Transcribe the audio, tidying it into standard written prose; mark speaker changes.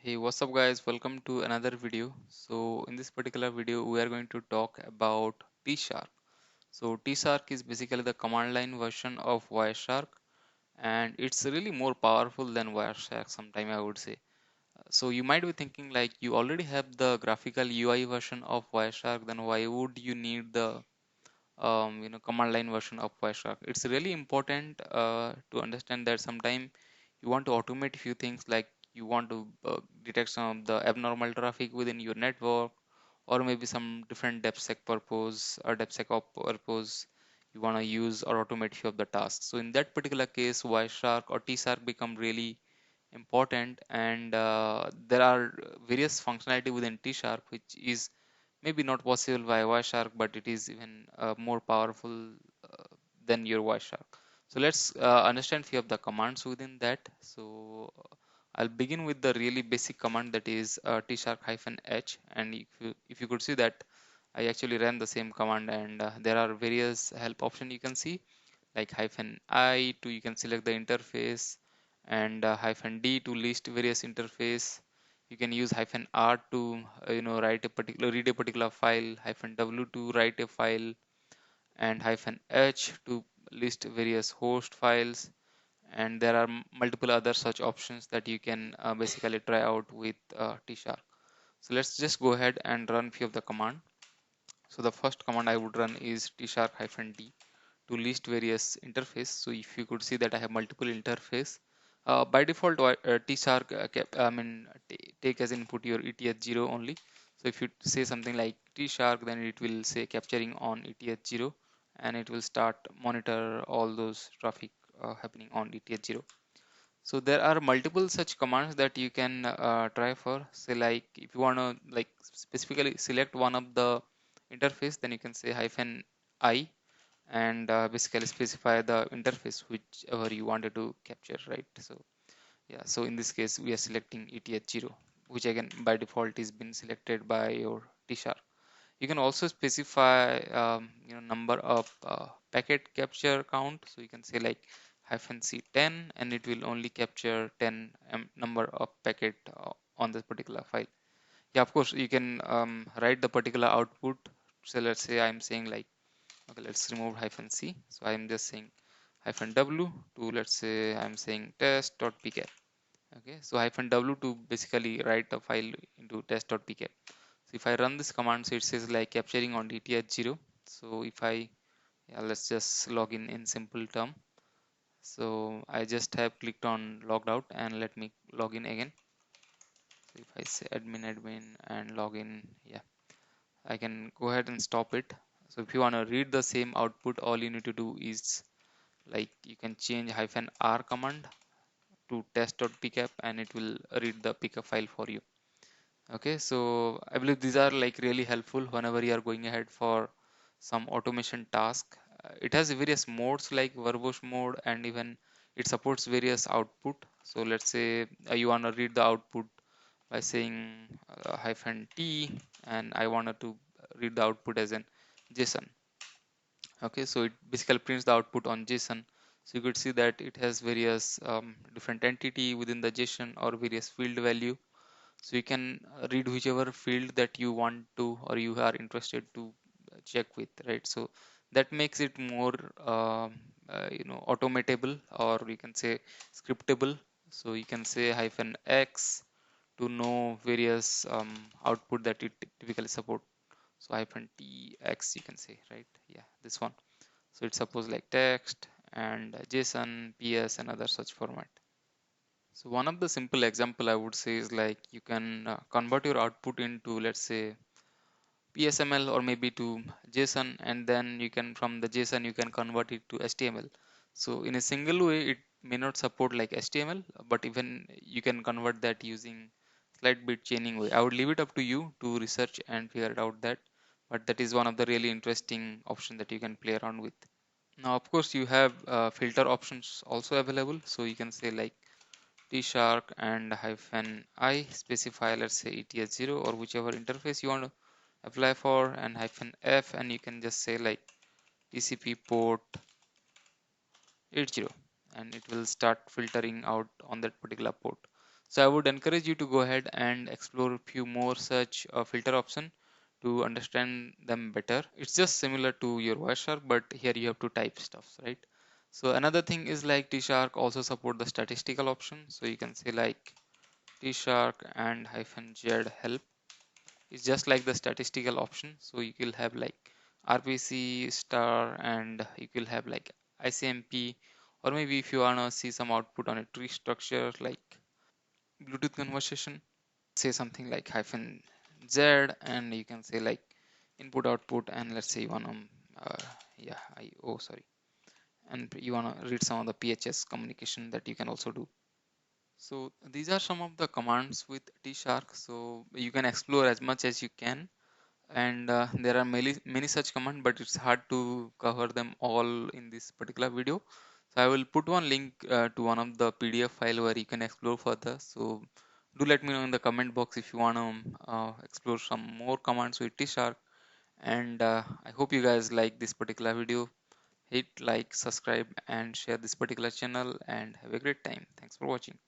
Speaker 1: Hey, what's up guys? Welcome to another video. So in this particular video, we are going to talk about T-Shark. So T-Shark is basically the command line version of Wireshark, and it's really more powerful than Wireshark sometime I would say. So you might be thinking like you already have the graphical UI version of Wireshark, then why would you need the command line version of Wireshark? It's really important to understand that sometime you want to automate few things, like you want to detect some of the abnormal traffic within your network, or maybe some different DevSec purpose or DevSecOps purpose you want to use or automate few of the tasks. So in that particular case, Wireshark or T-Shark become really important, and there are various functionality within T-Shark which is maybe not possible by Wireshark, but it is even more powerful than your Wireshark. So let's understand few of the commands within that. So I'll begin with the really basic command, that is tshark-h, and if you could see that I actually ran the same command, and there are various help option you can see, like -i to you can select the interface, and -d to list various interface. You can use -r to write a particular read a particular file, -w to write a file, and -h to list various host files. And there are multiple other such options that you can basically try out with T-Shark. So let's just go ahead and run few of the command. So the first command I would run is tshark-d to list various interface. So if you could see that I have multiple interface. By default, T-Shark take as input your ETH0 only. So if you say something like T-Shark, then it will say capturing on ETH0, and it will start monitor all those traffic happening on ETH0. So there are multiple such commands that you can try for. Say like if you want to like specifically select one of the interface, then you can say -i, and basically specify the interface whichever you wanted to capture, right? So yeah, so in this case we are selecting ETH0, which again by default is been selected by your T-Shark. You can also specify number of packet capture count. So you can say like -c10, and it will only capture 10 number of packet on this particular file. Yeah, of course you can write the particular output. So let's say I'm saying like, okay, let's remove -c. So I'm just saying -w to, let's say I'm saying test.pcap. Okay, so -w to basically write the file into test.pcap. So if I run this command, so it says like capturing on ETH0. So if I, yeah, let's just log in simple term. So I just have clicked on logged out, and let me log in again. So if I say admin and log in, yeah, I can go ahead and stop it. So if you want to read the same output, all you need to do is like you can change -r command to test.pcap, and it will read the pcap file for you. Okay, so I believe these are like really helpful whenever you are going ahead for some automation task. It has various modes like verbose mode, and even it supports various output. So let's say you want to read the output by saying -t, and I wanted to read the output as an JSON. Okay, so it basically prints the output on JSON. So you could see that it has various different entity within the JSON, or various field value. So you can read whichever field that you want to, or you are interested to check with, right? So that makes it more automatable, or we can say scriptable. So you can say -x to know various output that it typically support. So -tx you can say, right? Yeah, this one. So it's suppose like text and JSON, PS, and other such format. So one of the simple example I would say is like you can convert your output into, let's say, PSML or maybe to JSON, and then you can, from the JSON you can convert it to HTML. So in a single way it may not support like HTML, but even you can convert that using slight bit chaining way. I would leave it up to you to research and figure it out that, but that is one of the really interesting option that you can play around with. Now of course you have filter options also available. So you can say like T-Shark and -i specify, let's say, ETH0 or whichever interface you want to apply for, and -f, and you can just say like TCP port 80, and it will start filtering out on that particular port. So I would encourage you to go ahead and explore a few more such filter option to understand them better. It's just similar to your Wireshark, but here you have to type stuff, right? So another thing is like T-Shark also support the statistical option. So you can say like T-Shark and -z help. It's just like the statistical option. So you will have like RPC star, and you will have like ICMP, or maybe if you wanna see some output on a tree structure like Bluetooth conversation, say something like -z, and you can say like input output, and let's say you wanna yeah I oh sorry, and you wanna read some of the PHS communication that you can also do. So these are some of the commands with T-Shark. So you can explore as much as you can, and there are many such commands, but it's hard to cover them all in this particular video. So I will put one link to one of the PDF file where you can explore further. So do let me know in the comment box if you want to explore some more commands with T-Shark. And I hope you guys like this particular video. Hit like, subscribe, and share this particular channel, and have a great time. Thanks for watching.